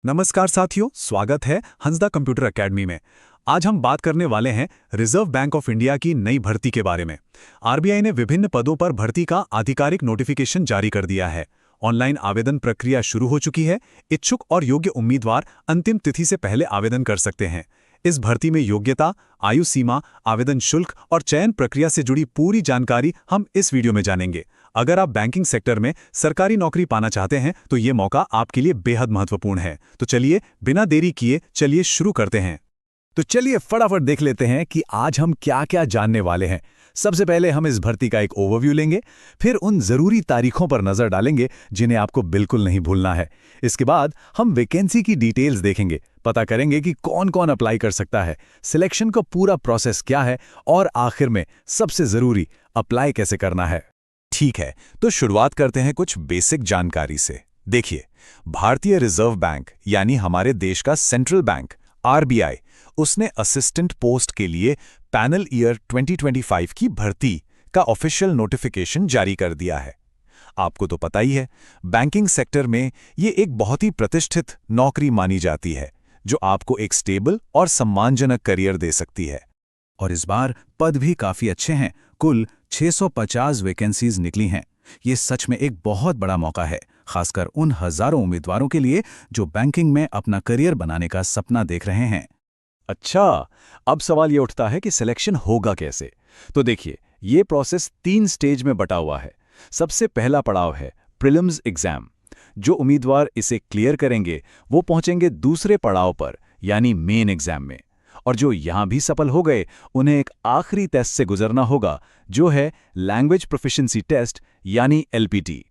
नमस्कार साथियों, स्वागत है हंसदा कंप्यूटर एकेडमी में। आज हम बात करने वाले हैं रिजर्व बैंक ऑफ इंडिया की नई भर्ती के बारे में। आरबीआई ने विभिन्न पदों पर भर्ती का आधिकारिक नोटिफिकेशन जारी कर दिया है। ऑनलाइन आवेदन प्रक्रिया शुरू हो चुकी है। इच्छुक और योग्य उम्मीदवार अंतिम तिथि से पहले आवेदन कर सकते हैं। इस भर्ती में योग्यता, आयु सीमा, आवेदन शुल्क और चयन प्रक्रिया से जुड़ी पूरी जानकारी हम इस वीडियो में जानेंगे। अगर आप बैंकिंग सेक्टर में सरकारी नौकरी पाना चाहते हैं तो ये मौका आपके लिए बेहद महत्वपूर्ण है। तो चलिए बिना देरी किए चलिए शुरू करते हैं। तो चलिए फटाफट देख लेते हैं कि आज हम क्या क्या जानने वाले हैं। सबसे पहले हम इस भर्ती का एक ओवरव्यू लेंगे, फिर उन जरूरी तारीखों पर नजर डालेंगे जिन्हें आपको बिल्कुल नहीं भूलना है। इसके बाद हम वैकेंसी की डिटेल्स देखेंगे, पता करेंगे कि कौन कौन अप्लाई कर सकता है, सिलेक्शन का पूरा प्रोसेस क्या है और आखिर में सबसे जरूरी अप्लाई कैसे करना है। ठीक है, तो शुरुआत करते हैं कुछ बेसिक जानकारी से। देखिए, भारतीय रिजर्व बैंक यानी हमारे देश का सेंट्रल बैंक आरबीआई, उसने असिस्टेंट पोस्ट के लिए पैनल ईयर 2025 की भर्ती का ऑफिशियल नोटिफिकेशन जारी कर दिया है। आपको तो पता ही है, बैंकिंग सेक्टर में ये एक बहुत ही प्रतिष्ठित नौकरी मानी जाती है जो आपको एक स्टेबल और सम्मानजनक करियर दे सकती है। और इस बार पद भी काफी अच्छे हैं। कुल 650 वैकेंसीज निकली हैं। ये सच में एक बहुत बड़ा मौका है, खासकर उन हजारों उम्मीदवारों के लिए जो बैंकिंग में अपना करियर बनाने का सपना देख रहे हैं। अच्छा, अब सवाल ये उठता है कि सिलेक्शन होगा कैसे। तो देखिए, ये प्रोसेस 3 स्टेज में बटा हुआ है। सबसे पहला पड़ाव है प्रीलिम्स एग्जाम। जो उम्मीदवार इसे क्लियर करेंगे वो पहुंचेंगे दूसरे पड़ाव पर, यानी मेन एग्जाम में। और जो यहां भी सफल हो गए उन्हें एक आखिरी टेस्ट से गुजरना होगा, जो है लैंग्वेज प्रोफिशिएंसी टेस्ट यानी एलपीटी।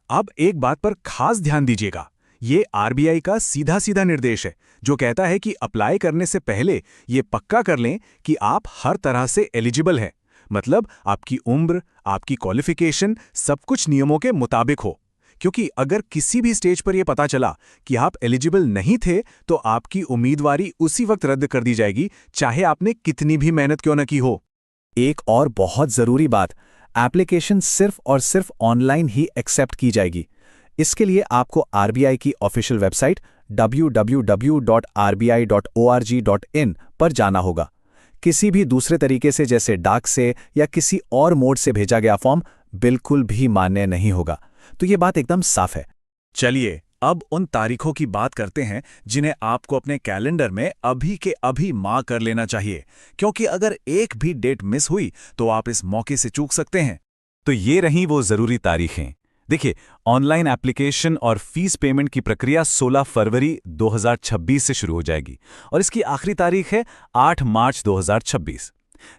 अब एक बात पर खास ध्यान दीजिएगा, ये आरबीआई का सीधा सीधा निर्देश है जो कहता है कि अप्लाई करने से पहले ये पक्का कर लें कि आप हर तरह से एलिजिबल हैं। मतलब आपकी उम्र, आपकी क्वालिफिकेशन सब कुछ नियमों के मुताबिक हो। क्योंकि अगर किसी भी स्टेज पर यह पता चला कि आप एलिजिबल नहीं थे तो आपकी उम्मीदवारी उसी वक्त रद्द कर दी जाएगी, चाहे आपने कितनी भी मेहनत क्यों न की हो। एक और बहुत जरूरी बात, एप्लीकेशन सिर्फ और सिर्फ ऑनलाइन ही एक्सेप्ट की जाएगी। इसके लिए आपको आरबीआई की ऑफिशियल वेबसाइट www.rbi.org.in पर जाना होगा। किसी भी दूसरे तरीके से, जैसे डाक से या किसी और मोड से भेजा गया फॉर्म बिल्कुल भी मान्य नहीं होगा। तो ये बात एकदम साफ है। चलिए अब उन तारीखों की बात करते हैं जिन्हें आपको अपने कैलेंडर में अभी के अभी मार्क कर लेना चाहिए, क्योंकि अगर एक भी डेट मिस हुई तो आप इस मौके से चूक सकते हैं। तो ये रही वो जरूरी तारीखें। देखिए, ऑनलाइन एप्लीकेशन और फीस पेमेंट की प्रक्रिया 16 फरवरी 2026 से शुरू हो जाएगी और इसकी आखिरी तारीख है 8 मार्च 2026।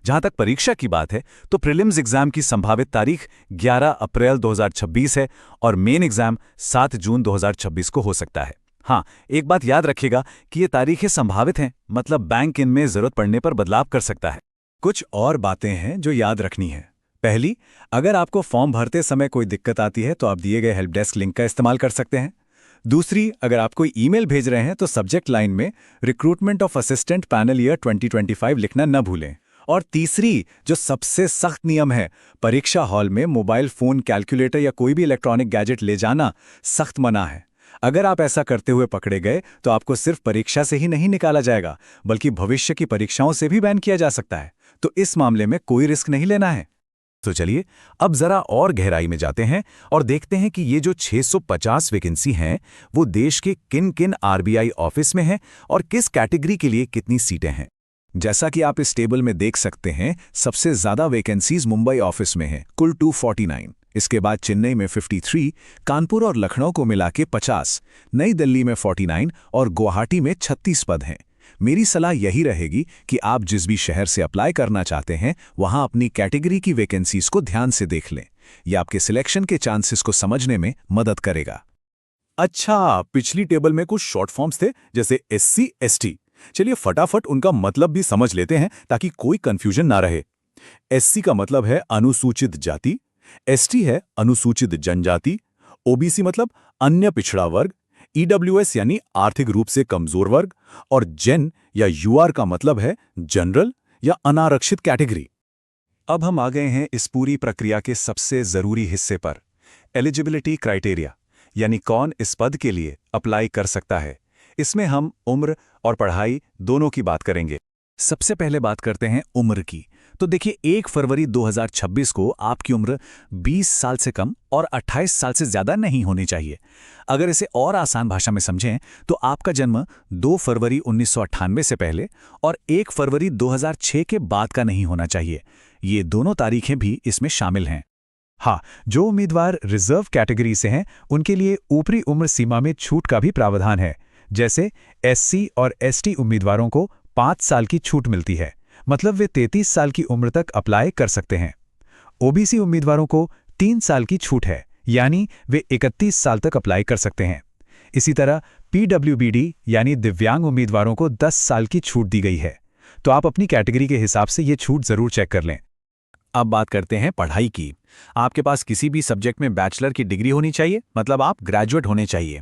जहां तक परीक्षा की बात है तो प्रीलिम्स एग्जाम की संभावित तारीख 11 अप्रैल 2026 है और मेन एग्जाम 7 जून 2026 को हो सकता है। हाँ, एक बात याद रखिएगा कि ये तारीखें संभावित हैं, मतलब बैंक इनमें जरूरत पड़ने पर बदलाव कर सकता है। कुछ और बातें हैं जो याद रखनी है। पहली, अगर आपको फॉर्म भरते समय कोई दिक्कत आती है तो आप दिए गए हेल्प डेस्क लिंक का इस्तेमाल कर सकते हैं। दूसरी, अगर आप कोई ईमेल भेज रहे हैं तो सब्जेक्ट लाइन में recruitment of assistant panel year 2025 लिखना न भूलें। और तीसरी, जो सबसे सख्त नियम है, परीक्षा हॉल में मोबाइल फोन, कैलकुलेटर या कोई भी इलेक्ट्रॉनिक गैजेट ले जाना सख्त मना है। अगर आप ऐसा करते हुए पकड़े गए तो आपको सिर्फ परीक्षा से ही नहीं निकाला जाएगा, बल्कि भविष्य की परीक्षाओं से भी बैन किया जा सकता है। तो इस मामले में कोई रिस्क नहीं लेना है। तो चलिए अब जरा और गहराई में जाते हैं और देखते हैं कि ये जो 650 वैकेंसी हैं वो देश के किन किन आरबीआई ऑफिस में हैं और किस कैटेगरी के लिए कितनी सीटें हैं। जैसा कि आप इस टेबल में देख सकते हैं, सबसे ज्यादा वैकेंसीज मुंबई ऑफिस में हैं, कुल 249। इसके बाद चेन्नई में 53, कानपुर और लखनऊ को मिला के 50, नई दिल्ली में 49 और गुवाहाटी में 36 पद हैं। मेरी सलाह यही रहेगी कि आप जिस भी शहर से अप्लाई करना चाहते हैं वहां अपनी कैटेगरी की वैकेंसीज को ध्यान से देख लें। यह आपके सिलेक्शन के चांसेस को समझने में मदद करेगा। अच्छा, पिछली टेबल में कुछ शॉर्ट फॉर्म्स थे जैसे SC, ST। चलिए फटाफट उनका मतलब भी समझ लेते हैं ताकि कोई कंफ्यूजन ना रहे। SC का मतलब है अनुसूचित जाति, ST है अनुसूचित जनजाति, OBC मतलब अन्य पिछड़ा वर्ग, EWS यानी आर्थिक रूप से कमजोर वर्ग, और जेन या UR का मतलब है जनरल या अनारक्षित कैटेगरी। अब हम आ गए हैं इस पूरी प्रक्रिया के सबसे जरूरी हिस्से पर, एलिजिबिलिटी क्राइटेरिया, यानी कौन इस पद के लिए अप्लाई कर सकता है। इसमें हम उम्र और पढ़ाई दोनों की बात करेंगे। सबसे पहले बात करते हैं उम्र की। तो देखिए 1 फरवरी 2026 को आपकी उम्र 20 साल से कम और 28 साल से ज़्यादा नहीं होनी चाहिए। अगर इसे और आसान भाषा में समझें तो आपका जन्म 2 फरवरी 1998 से पहले और 1 फरवरी 2006 के बाद का नहीं होना चाहिए। ये दोनों तारीखें भी इसमें शामिल हैं। हाँ, जो उम्मीदवार रिजर्व कैटेगरी से हैं उनके लिए ऊपरी उम्र सीमा में छूट का भी प्रावधान है। जैसे एससी और एसटी उम्मीदवारों को 5 साल की छूट मिलती है, मतलब वे 33 साल की उम्र तक अप्लाई कर सकते हैं। ओबीसी उम्मीदवारों को 3 साल की छूट है, यानी वे 31 साल तक अप्लाई कर सकते हैं। इसी तरह पीडब्ल्यूबीडी यानी दिव्यांग उम्मीदवारों को 10 साल की छूट दी गई है। तो आप अपनी कैटेगरी के हिसाब से ये छूट जरूर चेक कर लें। अब बात करते हैं पढ़ाई की। आपके पास किसी भी सब्जेक्ट में बैचलर की डिग्री होनी चाहिए, मतलब आप ग्रेजुएट होने चाहिए।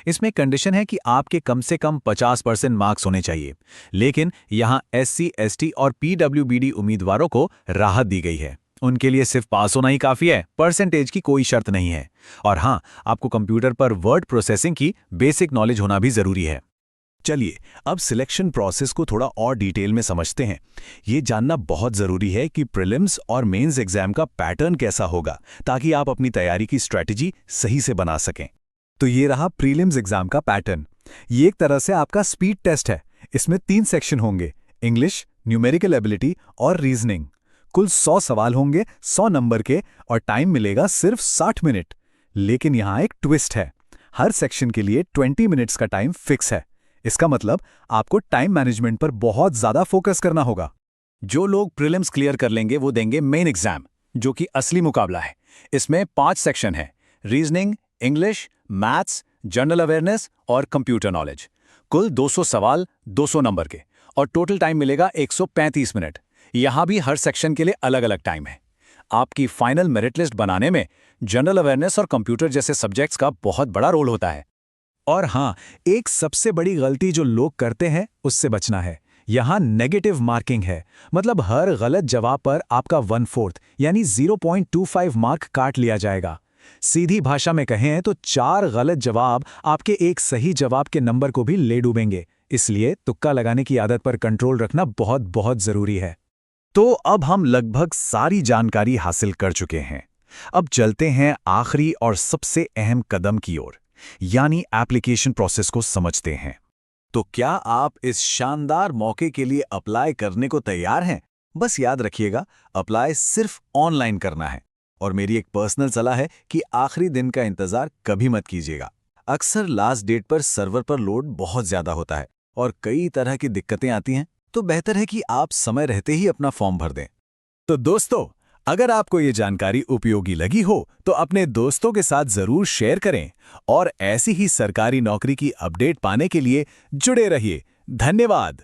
इसमें कंडीशन है कि आपके कम से कम 50% मार्क्स होने चाहिए, लेकिन यहाँ एससी, एसटी और पीडब्ल्यूबीडी उम्मीदवारों को राहत दी गई है। उनके लिए सिर्फ पास होना ही काफ़ी है, परसेंटेज की कोई शर्त नहीं है। और हाँ, आपको कंप्यूटर पर वर्ड प्रोसेसिंग की बेसिक नॉलेज होना भी ज़रूरी है। चलिए अब सिलेक्शन प्रोसेस को थोड़ा और डिटेल में समझते हैं। ये जानना बहुत ज़रूरी है कि प्रीलिम्स और मेंस एग्जाम का पैटर्न कैसा होगा, ताकि आप अपनी तैयारी की स्ट्रैटेजी सही से बना सकें। तो ये रहा प्रीलिम्स एग्जाम का पैटर्न। ये एक तरह से आपका स्पीड टेस्ट है। इसमें 3 सेक्शन होंगे, इंग्लिश, न्यूमेरिकल एबिलिटी और रीजनिंग। कुल 100 सवाल होंगे 100 नंबर के और टाइम मिलेगा सिर्फ 60 मिनट। लेकिन यहाँ एक ट्विस्ट है, हर सेक्शन के लिए 20 मिनट्स का टाइम फिक्स है। इसका मतलब आपको टाइम मैनेजमेंट पर बहुत ज़्यादा फोकस करना होगा। जो लोग प्रीलिम्स क्लियर कर लेंगे वो देंगे मेन एग्जाम, जो कि असली मुकाबला है। इसमें 5 सेक्शन है, reasoning, English, maths, general awareness और कंप्यूटर नॉलेज। कुल 200 सवाल 200 नंबर के और टोटल टाइम मिलेगा 135 मिनट। यहाँ भी हर सेक्शन के लिए अलग अलग टाइम है। आपकी फाइनल मेरिट लिस्ट बनाने में जनरल अवेयरनेस और कंप्यूटर जैसे सब्जेक्ट्स का बहुत बड़ा रोल होता है। और हाँ, एक सबसे बड़ी गलती जो लोग करते हैं उससे बचना है। यहाँ नेगेटिव मार्किंग है, मतलब हर गलत जवाब पर आपका 1/4 यानी 0.25 मार्क काट लिया जाएगा। सीधी भाषा में कहें तो 4 गलत जवाब आपके एक सही जवाब के नंबर को भी ले डूबेंगे। इसलिए तुक्का लगाने की आदत पर कंट्रोल रखना बहुत बहुत जरूरी है। तो अब हम लगभग सारी जानकारी हासिल कर चुके हैं। अब चलते हैं आखिरी और सबसे अहम कदम की ओर, यानी एप्लीकेशन प्रोसेस को समझते हैं। तो क्या आप इस शानदार मौके के लिए अप्लाई करने को तैयार हैं? बस याद रखिएगा, अप्लाई सिर्फ ऑनलाइन करना है। और मेरी एक पर्सनल सलाह है कि आखिरी दिन का इंतजार कभी मत कीजिएगा। अक्सर लास्ट डेट पर सर्वर पर लोड बहुत ज्यादा होता है और कई तरह की दिक्कतें आती हैं, तो बेहतर है कि आप समय रहते ही अपना फॉर्म भर दें। तो दोस्तों, अगर आपको ये जानकारी उपयोगी लगी हो तो अपने दोस्तों के साथ जरूर शेयर करें और ऐसी ही सरकारी नौकरी की अपडेट पाने के लिए जुड़े रहिए। धन्यवाद।